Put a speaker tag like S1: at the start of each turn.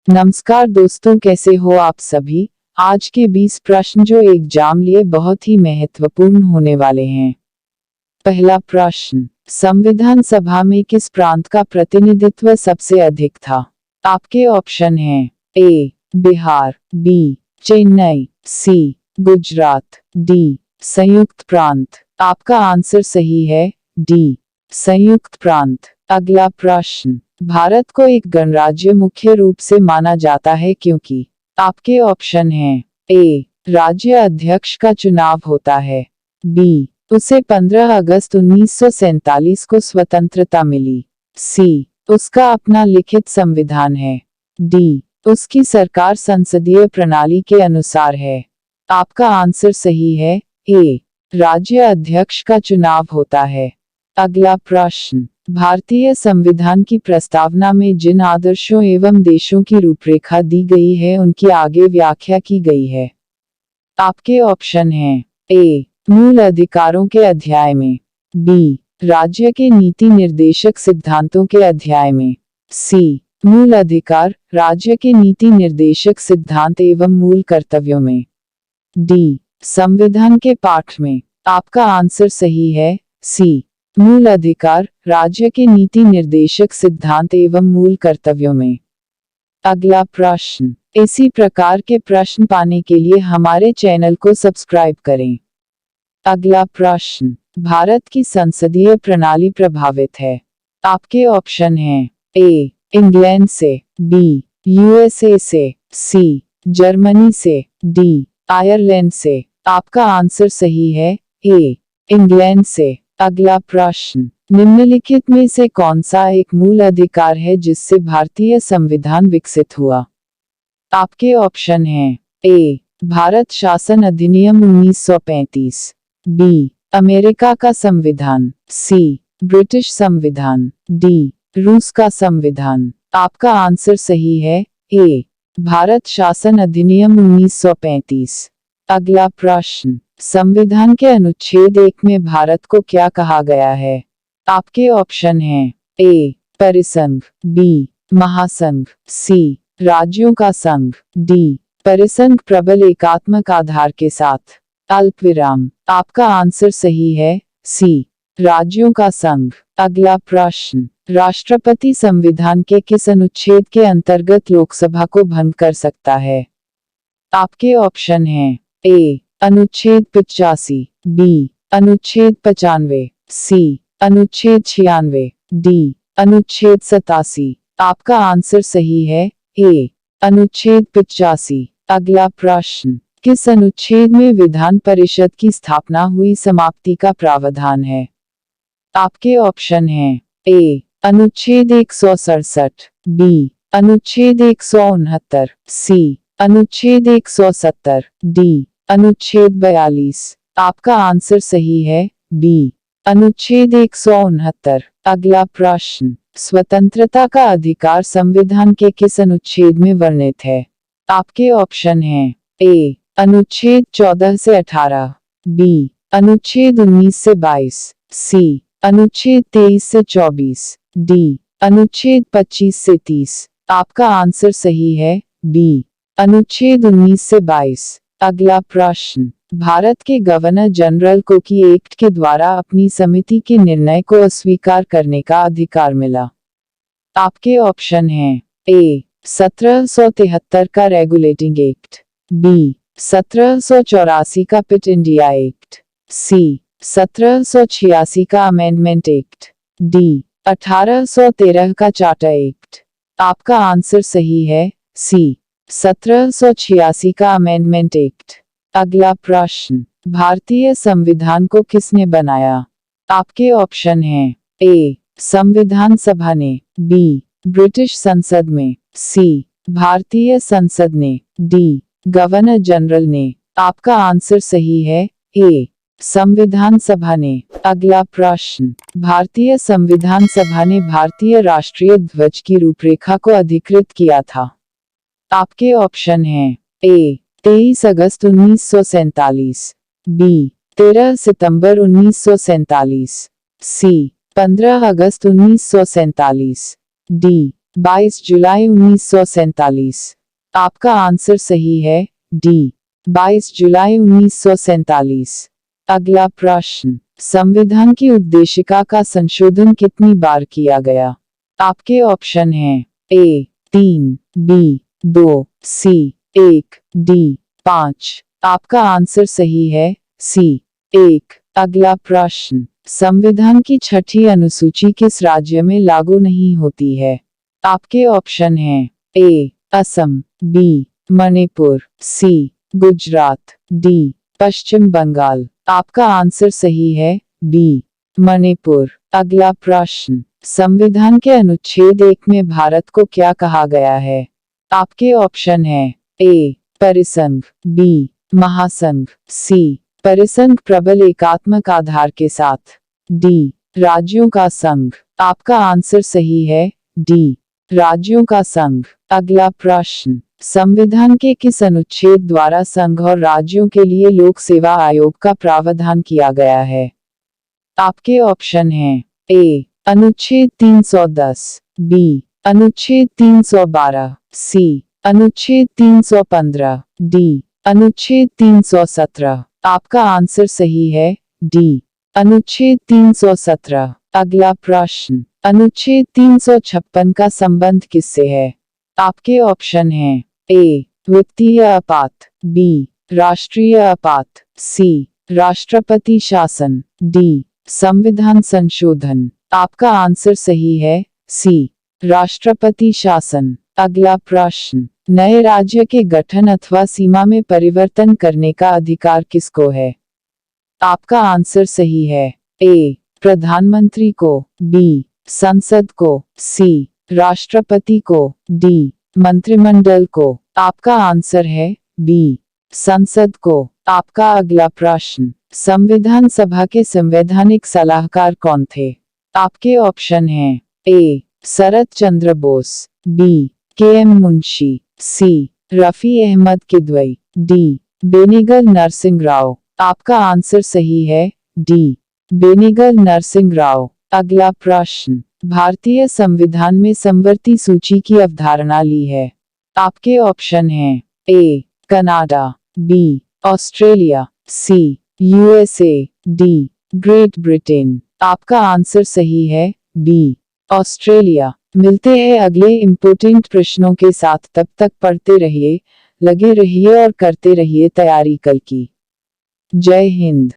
S1: नमस्कार दोस्तों, कैसे हो आप सभी। आज के 20 प्रश्न जो एग्जाम लिए बहुत ही महत्वपूर्ण होने वाले हैं। पहला प्रश्न, संविधान सभा में किस प्रांत का प्रतिनिधित्व सबसे अधिक था। आपके ऑप्शन हैं ए बिहार, बी चेन्नई, सी गुजरात, डी संयुक्त प्रांत। आपका आंसर सही है डी संयुक्त प्रांत। अगला प्रश्न, भारत को एक गणराज्य मुख्य रूप से माना जाता है क्योंकि। आपके ऑप्शन हैं ए राज्य अध्यक्ष का चुनाव होता है, बी उसे 15 अगस्त 1947 को स्वतंत्रता मिली, सी उसका अपना लिखित संविधान है, डी उसकी सरकार संसदीय प्रणाली के अनुसार है। आपका आंसर सही है ए राज्य अध्यक्ष का चुनाव होता है। अगला प्रश्न, भारतीय संविधान की प्रस्तावना में जिन आदर्शों एवं देशों की रूपरेखा दी गई है उनकी आगे व्याख्या की गई है। आपके ऑप्शन हैं ए मूल अधिकारों के अध्याय में, बी राज्य के नीति निर्देशक सिद्धांतों के अध्याय में, सी मूल अधिकार राज्य के नीति निर्देशक सिद्धांत एवं मूल कर्तव्यों में, डी संविधान के पाठ में। आपका आंसर सही है सी मूल अधिकार राज्य के नीति निर्देशक सिद्धांत एवं मूल कर्तव्यों में। अगला प्रश्न, इसी प्रकार के प्रश्न पाने के लिए हमारे चैनल को सब्सक्राइब करें। अगला प्रश्न, भारत की संसदीय प्रणाली प्रभावित है। आपके ऑप्शन हैं ए इंग्लैंड से, बी यूएसए से, सी जर्मनी से, डी आयरलैंड से। आपका आंसर सही है ए इंग्लैंड से। अगला प्रश्न, निम्नलिखित में से कौन सा एक मूल अधिकार है जिससे भारतीय संविधान विकसित हुआ। आपके ऑप्शन हैं ए भारत शासन अधिनियम 1935, बी अमेरिका का संविधान, सी ब्रिटिश संविधान, डी रूस का संविधान। आपका आंसर सही है ए भारत शासन अधिनियम 1935। अगला प्रश्न, संविधान के अनुच्छेद 1 में भारत को क्या कहा गया है। आपके ऑप्शन हैं ए परिसंघ, बी महासंघ, सी राज्यों का संघ, डी परिसंघ प्रबल एकात्मक आधार के साथ अल्पविराम। आपका आंसर सही है सी राज्यों का संघ। अगला प्रश्न, राष्ट्रपति संविधान के किस अनुच्छेद के अंतर्गत लोकसभा को भंग कर सकता है। आपके ऑप्शन हैं ए अनुच्छेद 85, बी अनुच्छेद 95, सी अनुच्छेद 96, डी अनुच्छेद 87। आपका आंसर सही है ए अनुच्छेद 85। अगला प्रश्न, किस अनुच्छेद में विधान परिषद की स्थापना हुई समाप्ति का प्रावधान है। आपके ऑप्शन हैं ए अनुच्छेद 167, बी अनुच्छेद 169, सी अनुच्छेद 170, डी अनुच्छेद 42। आपका आंसर सही है बी अनुच्छेद 169। अगला प्रश्न, स्वतंत्रता का अधिकार संविधान के किस अनुच्छेद में वर्णित है। आपके ऑप्शन हैं ए अनुच्छेद 14 से 18, बी अनुच्छेद 19 से 22, सी अनुच्छेद 23 से 24, डी अनुच्छेद 25 से 30। आपका आंसर सही है बी अनुच्छेद 19 से 22। अगला प्रश्न, भारत के गवर्नर जनरल को की एक्ट के द्वारा अपनी समिति के निर्णय को अस्वीकार करने का अधिकार मिला। आपके ऑप्शन हैं ए 1773 का रेगुलेटिंग एक्ट, बी 1784 का पिट इंडिया एक्ट, सी 1786 का अमेंडमेंट एक्ट, डी 1813 का चार्टर एक्ट। आपका आंसर सही है सी 1786 का अमेंडमेंट एक्ट। अगला प्रश्न, भारतीय संविधान को किसने बनाया। आपके ऑप्शन हैं ए संविधान सभा ने, बी ब्रिटिश संसद में, सी भारतीय संसद ने, डी गवर्नर जनरल ने। आपका आंसर सही है ए संविधान सभा ने। अगला प्रश्न, भारतीय संविधान सभा ने भारतीय राष्ट्रीय ध्वज की रूपरेखा को अधिकृत किया था। आपके ऑप्शन हैं ए 23 अगस्त 1947, बी 13 सितंबर 1947, सी 15 अगस्त 1947, डी 22 जुलाई 1947। आपका आंसर सही है डी 22 जुलाई 1947। अगला प्रश्न, संविधान की उद्देशिका का संशोधन कितनी बार किया गया? आपके ऑप्शन हैं ए 3, बी 2, सी 1, डी 5। आपका आंसर सही है सी 1। अगला प्रश्न, संविधान की छठी अनुसूची किस राज्य में लागू नहीं होती है? आपके ऑप्शन हैं ए असम, बी मणिपुर, सी गुजरात, डी पश्चिम बंगाल। आपका आंसर सही है बी मणिपुर। अगला प्रश्न, संविधान के अनुच्छेद 1 में भारत को क्या कहा गया है? आपके ऑप्शन हैं ए परिसंघ, बी महासंघ, सी परिसंघ प्रबल एकात्मक आधार के साथ, डी राज्यों का संघ। आपका आंसर सही है डी राज्यों का संघ। अगला प्रश्न, संविधान के किस अनुच्छेद द्वारा संघ और राज्यों के लिए लोक सेवा आयोग का प्रावधान किया गया है? आपके ऑप्शन हैं ए अनुच्छेद 310, बी अनुच्छेद 312, सी अनुच्छेद 315, डी अनुच्छेद 317। आपका आंसर सही है डी अनुच्छेद 317। अगला प्रश्न, अनुच्छेद 356 का संबंध किससे है? आपके ऑप्शन हैं ए वित्तीय आपात, बी राष्ट्रीय आपात, सी राष्ट्रपति शासन, डी संविधान संशोधन। आपका आंसर सही है सी राष्ट्रपति शासन। अगला प्रश्न, नए राज्य के गठन अथवा सीमा में परिवर्तन करने का अधिकार किसको है? आपका आंसर सही है ए प्रधानमंत्री को, बी संसद को, सी राष्ट्रपति को, डी मंत्रिमंडल को। आपका आंसर है बी संसद को। आपका अगला प्रश्न, संविधान सभा के संवैधानिक सलाहकार कौन थे? आपके ऑप्शन हैं ए शरद चंद्र बोस, बी के.एम. मुंशी, सी रफी अहमद किदवई, डी बेनीगल नरसिंह राव। आपका आंसर सही है डी बेनीगल नरसिंह राव। अगला प्रश्न, भारतीय संविधान में समवर्ती सूची की अवधारणा ली है? आपके ऑप्शन हैं A Canada, B Australia, C USA, D Great Britain. आपका आंसर सही है बी ऑस्ट्रेलिया। मिलते हैं अगले इम्पोर्टेंट प्रश्नों के साथ, तब तक पढ़ते रहिए, लगे रहिए और करते रहिए तैयारी कल की। जय हिंद।